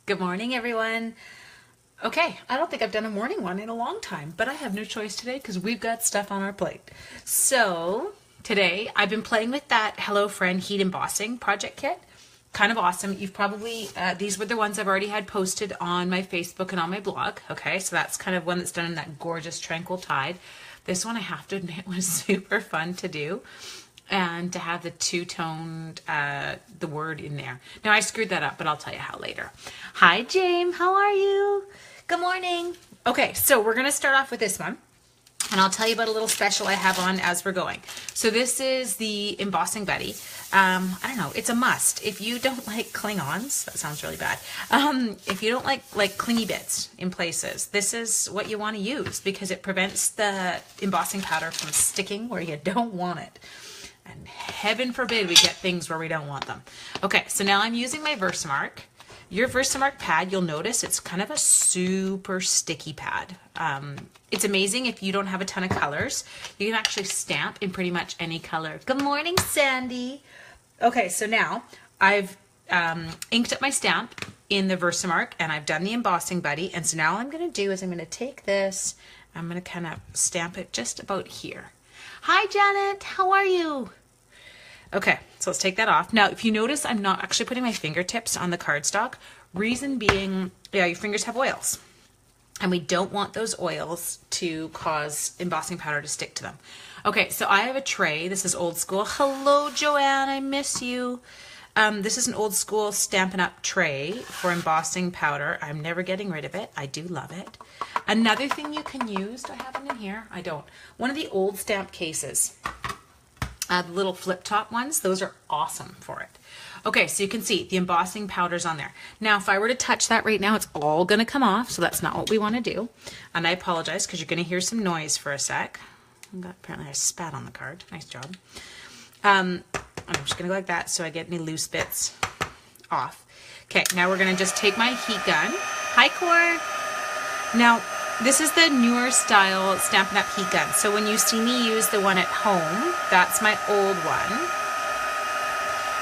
Good morning, everyone. Okay, I don't think I've done a morning one in a long time, but I have no choice today because we've got stuff on our plate. So today I've been playing with that Hello Friend Heat Embossing project kit. Kind of awesome. You've probably, these were the ones I've already had posted on my Facebook and on my blog. Okay, so that's kind of one that's done in that gorgeous tranquil tide. This one I have to admit was super fun to do. And to have the two-toned, the word in there. Now, I screwed that up, but I'll tell you how later. Hi, James. How are you? Good morning. Okay, so we're going to start off with this one. And I'll tell you about a little special I have on as we're going. So this is the Embossing Buddy. I don't know. It's a must. If you don't like cling-ons, that sounds really bad. If you don't like clingy bits in places, this is what you want to use because it prevents the embossing powder from sticking where you don't want it. And heaven forbid we get things where we don't want them. Okay, so now I'm using my Versamark. Your Versamark pad, you'll notice it's kind of a super sticky pad. It's amazing if you don't have a ton of colors. You can actually stamp in pretty much any color. Good morning, Sandy. Okay, so now I've inked up my stamp in the Versamark and I've done the Embossing Buddy. And so now all I'm going to do is I'm going to take this, I'm going to kind of stamp it just about here. Hi, Janet. How are you? Okay, so let's take that off. Now, if you notice, I'm not actually putting my fingertips on the cardstock. Reason being, yeah, your fingers have oils. And we don't want those oils to cause embossing powder to stick to them. Okay, so I have a tray. This is old school. Hello, Joanne. I miss you. This is an old school Stampin' Up! Tray for embossing powder. I'm never getting rid of it. I do love it. Another thing you can use, do I have them in here? I don't. One of the old stamp cases. The little flip top ones, those are awesome for it. Okay, so you can see the embossing powder's on there. Now, if I were to touch that right now, it's all going to come off, so that's not what we want to do. And I apologize because you're going to hear some noise for a sec. Apparently I spat on the card. Nice job. I'm just going to go like that so I get any loose bits off. Okay, now we're going to just take my heat gun. Hi, Core. Now, this is the newer style Stampin' Up! Heat gun. So when you see me use the one at home, that's my old one.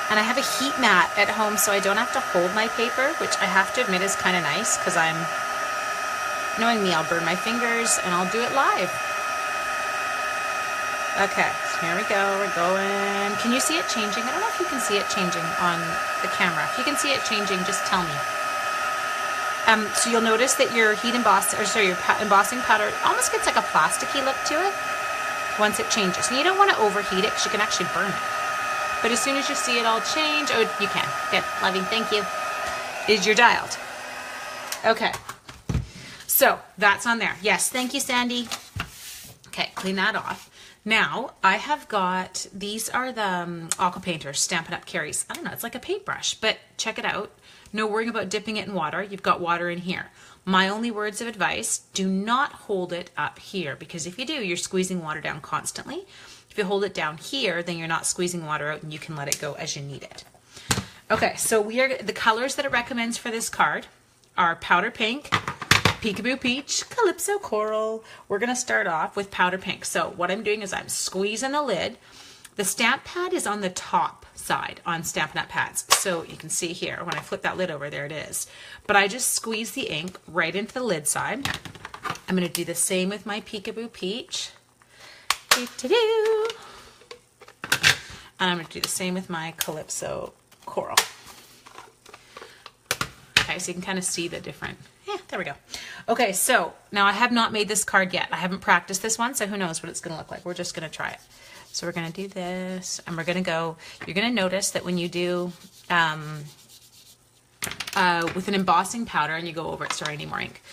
And I have a heat mat at home so I don't have to hold my paper, which I have to admit is kind of nice because knowing me, I'll burn my fingers and I'll do it live. Okay, so here we go, we're going. Can you see it changing? I don't know if you can see it changing on the camera. If you can see it changing, just tell me. So you'll notice that your your embossing powder almost gets like a plasticky look to it once it changes. And you don't want to overheat it because you can actually burn it. But as soon as you see it all change, oh, you can. Good, loving, thank you. You're dialed. Okay, so that's on there. Yes, thank you, Sandy. Okay, clean that off. Now, I have got, these are the Aqua Painters Stampin' Up! Carries. I don't know, it's like a paintbrush, but check it out. No worrying about dipping it in water. You've got water in here. My only words of advice, do not hold it up here because if you do, you're squeezing water down constantly. If you hold it down here, then you're not squeezing water out and you can let it go as you need it. Okay, so the colors that it recommends for this card are Powder Pink, Peekaboo Peach, Calypso Coral. We're going to start off with Powder Pink. So what I'm doing is I'm squeezing the lid. The stamp pad is on the top side on Stampin' Up! Pads. So you can see here, when I flip that lid over, there it is. But I just squeeze the ink right into the lid side. I'm going to do the same with my Peekaboo Peach. And I'm going to do the same with my Calypso Coral. Okay, so you can kind of see the different, there we go. Okay, so now I have not made this card yet. I haven't practiced this one, so who knows what it's going to look like. We're just going to try it. So we're going to do this, and we're going to go, you're going to notice that when you do with an embossing powder and you go over it, sorry, I need more ink,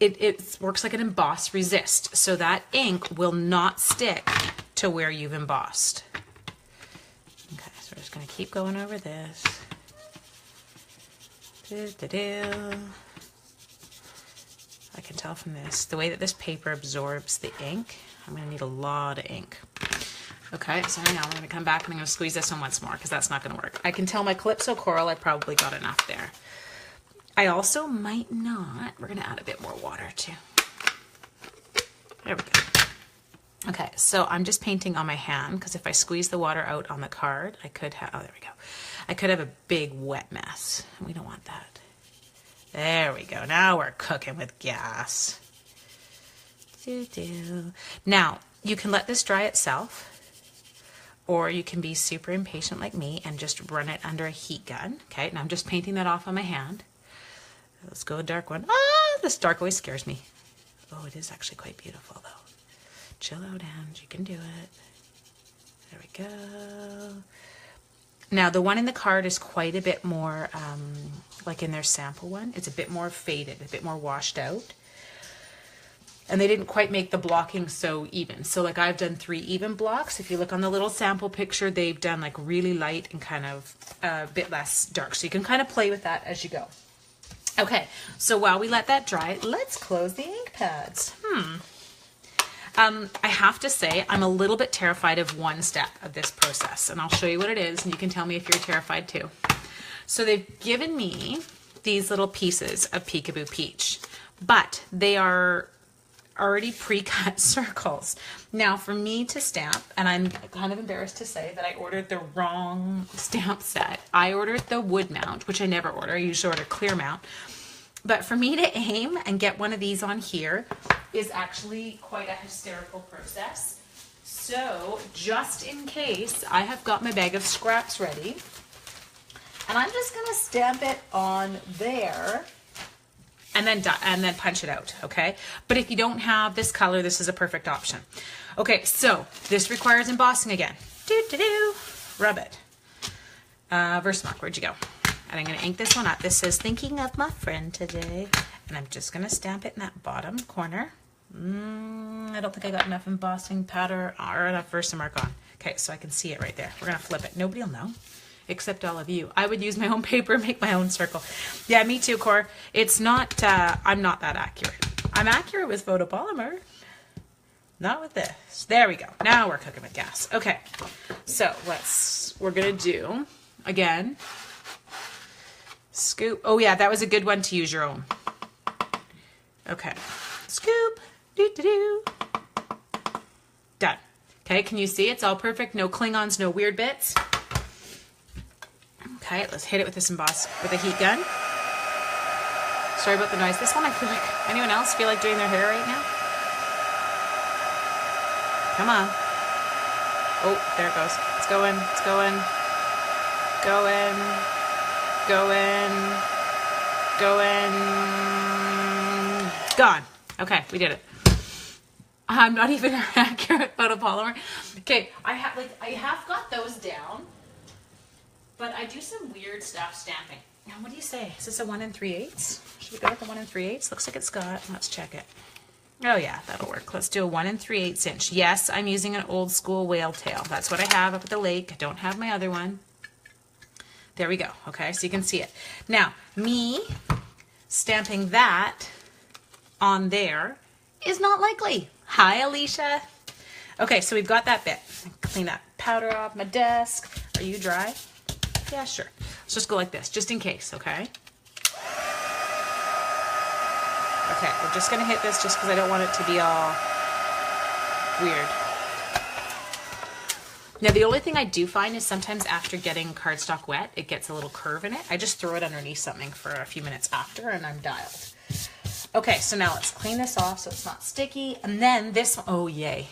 it works like an emboss resist, so that ink will not stick to where you've embossed. Okay, so we're just going to keep going over this. I can tell from this, the way that this paper absorbs the ink, I'm going to need a lot of ink. Okay, so hang on, I'm going to come back and I'm going to squeeze this one once more because that's not going to work. I can tell my Calypso Coral, I probably got enough there. I also might not, we're going to add a bit more water too. There we go. Okay, so I'm just painting on my hand because if I squeeze the water out on the card, I could have, oh, there we go. I could have a big wet mess. We don't want that. There we go. Now we're cooking with gas. Now, you can let this dry itself, or you can be super impatient like me and just run it under a heat gun. Okay, now I'm just painting that off on my hand. Let's go a dark one. Ah, this dark always scares me. Oh, it is actually quite beautiful though. Chill out, Ange, you can do it. There we go. Now the one in the card is quite a bit more, like in their sample one, it's a bit more faded, a bit more washed out. And they didn't quite make the blocking so even. So like I've done 3 even blocks. If you look on the little sample picture, they've done like really light and kind of a bit less dark. So you can kind of play with that as you go. Okay, so while we let that dry, let's close the ink pads. I have to say, I'm a little bit terrified of one step of this process, and I'll show you what it is, and you can tell me if you're terrified too. So they've given me these little pieces of Peekaboo Peach, but they are already pre-cut circles. Now for me to stamp, and I'm kind of embarrassed to say that I ordered the wrong stamp set. I ordered the wood mount, which I never order. I usually order clear mount. But for me to aim and get one of these on here is actually quite a hysterical process. So just in case, I have got my bag of scraps ready, and I'm just gonna stamp it on there and then punch it out, okay? But if you don't have this color, this is a perfect option. Okay, so this requires embossing again. Rub it. Versamark, where'd you go? And I'm gonna ink this one up. This says, thinking of my friend today. And I'm just gonna stamp it in that bottom corner. I don't think I got enough embossing powder or enough Versamark on. Okay, so I can see it right there. We're gonna flip it. Nobody will know, except all of you. I would use my own paper and make my own circle. Yeah, me too, Cor. It's not, I'm not that accurate. I'm accurate with photopolymer, not with this. There we go. Now we're cooking with gas. Okay, so we're gonna do, again, scoop. Oh yeah, that was a good one to use your own. Okay, scoop, done. Okay, can you see it's all perfect? No Klingons, no weird bits. Okay, let's hit it with this emboss with a heat gun. Sorry about the noise. This one, I feel like, anyone else feel like doing their hair right now? Come on. Oh, there it goes. It's going, it's going, going, gone. Okay, we did it. I'm not even an accurate photopolymer. Okay, I have got those down, but I do some weird stuff stamping. Now, what do you say? Is this a 1 3/8? Should we go with the 1 3/8? Looks like it's got. Let's check it. Oh yeah, that'll work. Let's do a 1 3/8 inch. Yes, I'm using an old school whale tail. That's what I have up at the lake. I don't have my other one. There we go. Okay, so you can see it. Now, me stamping that on there is not likely. Hi, Alicia. Okay, so we've got that bit. Clean that powder off my desk. Are you dry? Yeah, sure. Let's just go like this, just in case, okay? Okay, we're just gonna hit this just because I don't want it to be all weird. Now, the only thing I do find is sometimes after getting cardstock wet, it gets a little curve in it. I just throw it underneath something for a few minutes after and I'm dialed. Okay, so now let's clean this off so it's not sticky. And then this one, oh yay.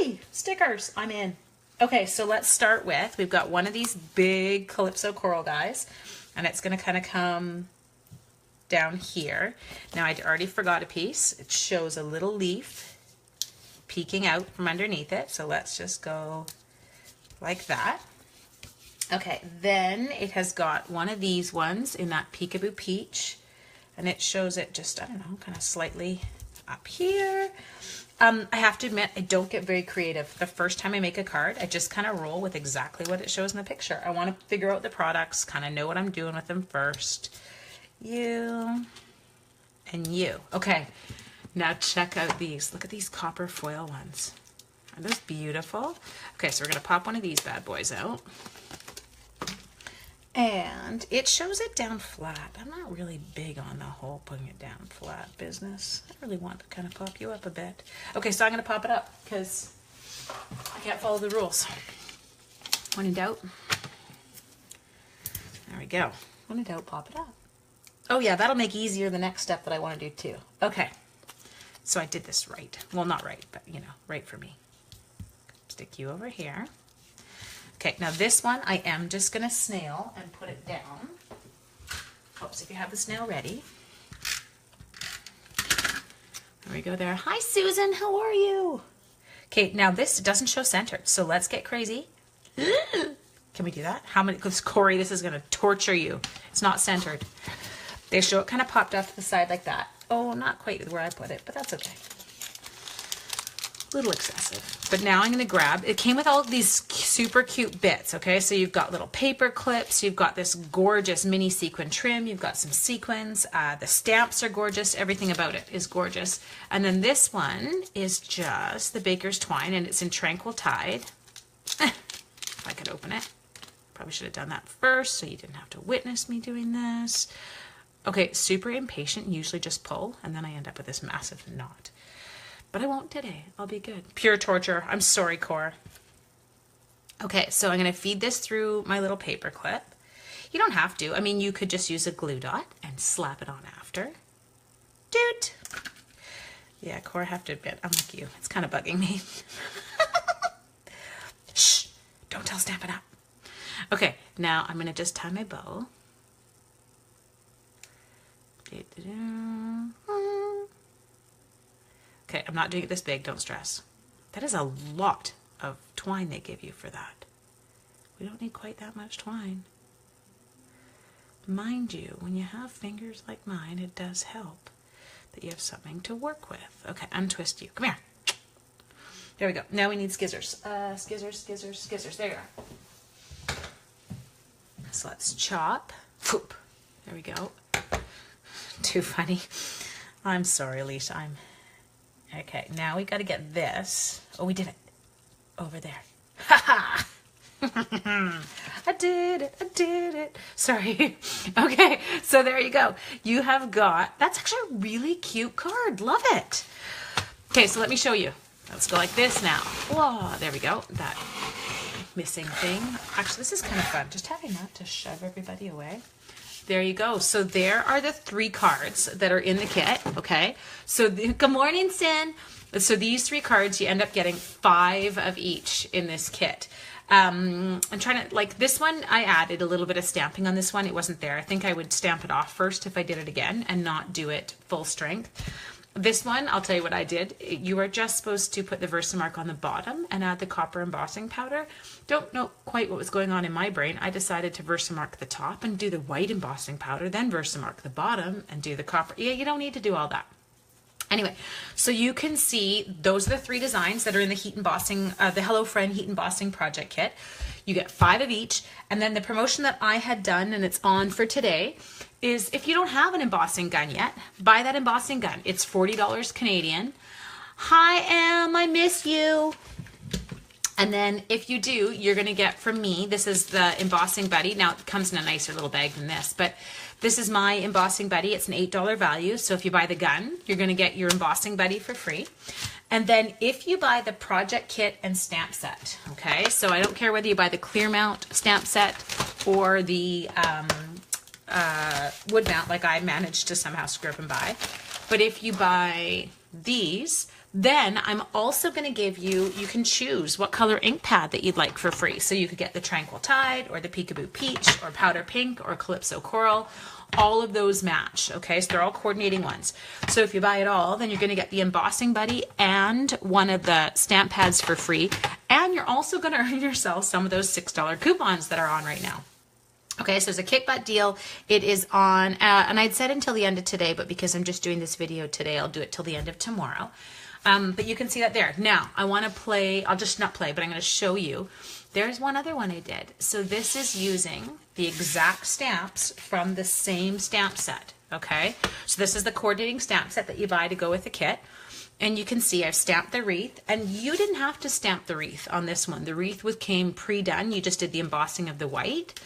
Yay, stickers, I'm in. Okay, so let's start with, we've got one of these big Calypso coral guys, and it's gonna kind of come down here. Now, I already forgot a piece. It shows a little leaf peeking out from underneath it. So let's just go like that. Okay, then it has got one of these ones in that Peekaboo Peach, and it shows it just, I don't know, kind of slightly up here. I have to admit, I don't get very creative. The first time I make a card, I just kind of roll with exactly what it shows in the picture. I want to figure out the products, kind of know what I'm doing with them first. You and you. Okay, now check out these. Look at these copper foil ones. Are those beautiful? Okay, so we're going to pop one of these bad boys out. And it shows it down flat. I'm not really big on the whole putting it down flat business. I really want to kind of pop you up a bit. Okay, so I'm going to pop it up because I can't follow the rules. When in doubt. There we go. When in doubt, pop it up. Oh yeah, that'll make easier the next step that I want to do too. Okay. So I did this right. Well, not right, but you know, right for me. Stick you over here. Okay, now this one I am just going to snail and put it down. Oops, if you have the snail ready. There we go there. Hi, Susan. How are you? Okay, now this doesn't show centered, so let's get crazy. Can we do that? How many? Because Corey, this is going to torture you. It's not centered. They show it kind of popped off to the side like that. Oh, not quite where I put it, but that's okay. A little excessive. But now I'm going to grab, it came with all of these super cute bits, okay? So you've got little paper clips, you've got this gorgeous mini sequin trim, you've got some sequins, the stamps are gorgeous, everything about it is gorgeous. And then this one is just the baker's twine, and it's in Tranquil Tide. If I could open it. Probably should have done that first so you didn't have to witness me doing this. Okay, super impatient, usually just pull, and then I end up with this massive knot. But I won't today. I'll be good. Pure torture. I'm sorry, Core. Okay, so I'm going to feed this through my little paper clip. You don't have to. I mean, you could just use a glue dot and slap it on after. Doot! Yeah, Core, I have to admit, I'm like you. It's kind of bugging me. Shh! Don't tell Stamp It Up. Okay, now I'm going to just tie my bow. Okay, I'm not doing it this big, don't stress. That is a lot of twine they give you for that. We don't need quite that much twine. Mind you, when you have fingers like mine, it does help that you have something to work with. Okay, untwist you. Come here. There we go. Now we need skizzers. Skizzers. There you are. So let's chop. Whoop. There we go. Too funny. I'm sorry, Alicia. Okay, now we got to get this. Oh, we did it. Over there. Ha ha! I did it. Sorry. Okay, so there you go. You have got, that's actually a really cute card. Love it. Okay, so let me show you. Let's go like this now. Whoa, there we go. That missing thing. Actually, this is kind of fun. Just having that to shove everybody away. There you go. So there are the 3 cards that are in the kit, okay? So good morning, Sin. So these 3 cards, you end up getting 5 of each in this kit. I'm trying to, like this one, I added a little bit of stamping on this one. It wasn't there. I think I would stamp it off first if I did it again and not do it full strength. This one, I'll tell you what I did. You are just supposed to put the Versamark on the bottom and add the copper embossing powder. Don't know quite what was going on in my brain. I decided to Versamark the top and do the white embossing powder, then Versamark the bottom and do the copper. Yeah, you don't need to do all that. Anyway, so you can see those are the 3 designs that are in the Heat Embossing, the Hello Friend Heat Embossing Project Kit. You get 5 of each, and then the promotion that I had done, and it's on for today, is if you don't have an embossing gun yet, buy that embossing gun. It's $40 Canadian. Hi, Em, I miss you. And then if you do, you're going to get from me, this is the Embossing Buddy. Now it comes in a nicer little bag than this, but this is my Embossing Buddy. It's an $8 value. So if you buy the gun, you're going to get your Embossing Buddy for free. And then if you buy the project kit and stamp set, okay? So I don't care whether you buy the clear mount stamp set or the wood mount, like I managed to somehow screw up and buy. But if you buy these, then I'm also going to give you, you can choose what color ink pad that you'd like for free. So you could get the Tranquil Tide or the Peekaboo Peach or Powder Pink or Calypso Coral. All of those match, okay? So they're all coordinating ones. So if you buy it all, then you're going to get the Embossing Buddy and one of the stamp pads for free. And you're also going to earn yourself some of those $6 coupons that are on right now. Okay, so it's a kick butt deal. It is on, and I'd said until the end of today, but because I'm just doing this video today, I'll do it till the end of tomorrow. But you can see that there. Now, I want to play, I'll just not play, but I'm going to show you. There's one other one I did. So this is using the exact stamps from the same stamp set, okay? So this is the coordinating stamp set that you buy to go with the kit. And you can see I've stamped the wreath, and you didn't have to stamp the wreath on this one. The wreath came pre-done. You just did the embossing of the white.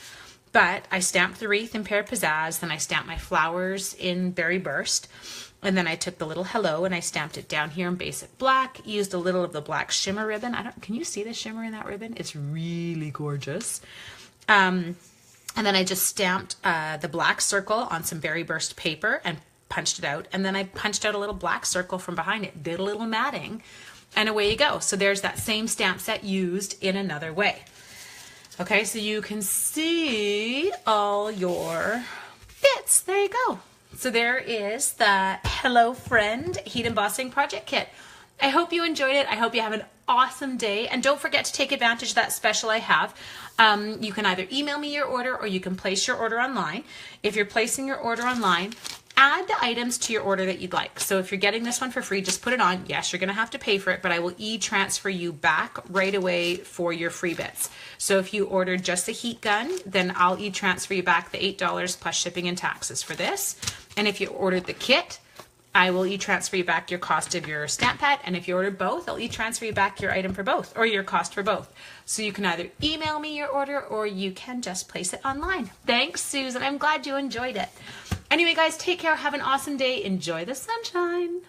But I stamped the wreath in Pear Pizzazz, then I stamped my flowers in Berry Burst, and then I took the little hello and I stamped it down here in basic black, used a little of the black shimmer ribbon. Can you see the shimmer in that ribbon? It's really gorgeous. And then I just stamped the black circle on some Berry Burst paper and punched it out. And then I punched out a little black circle from behind it, did a little matting, and away you go. So there's that same stamp set used in another way. Okay, so you can see all your bits. There you go. So there is the Hello Friend Heat Embossing Project Kit. I hope you enjoyed it. I hope you have an awesome day. And don't forget to take advantage of that special I have. You can either email me your order or you can place your order online. If you're placing your order online, add the items to your order that you'd like. So if you're getting this one for free, just put it on. Yes, you're going to have to pay for it, but I will e-transfer you back right away for your free bits. So if you ordered just the heat gun, then I'll e-transfer you back the $8 plus shipping and taxes for this. And if you ordered the kit, I will e-transfer you back your cost of your stamp pad. And if you ordered both, I'll e-transfer you back your item for both, or your cost for both. So you can either email me your order or you can just place it online. Thanks, Susan. I'm glad you enjoyed it. Anyway, guys, take care. Have an awesome day. Enjoy the sunshine.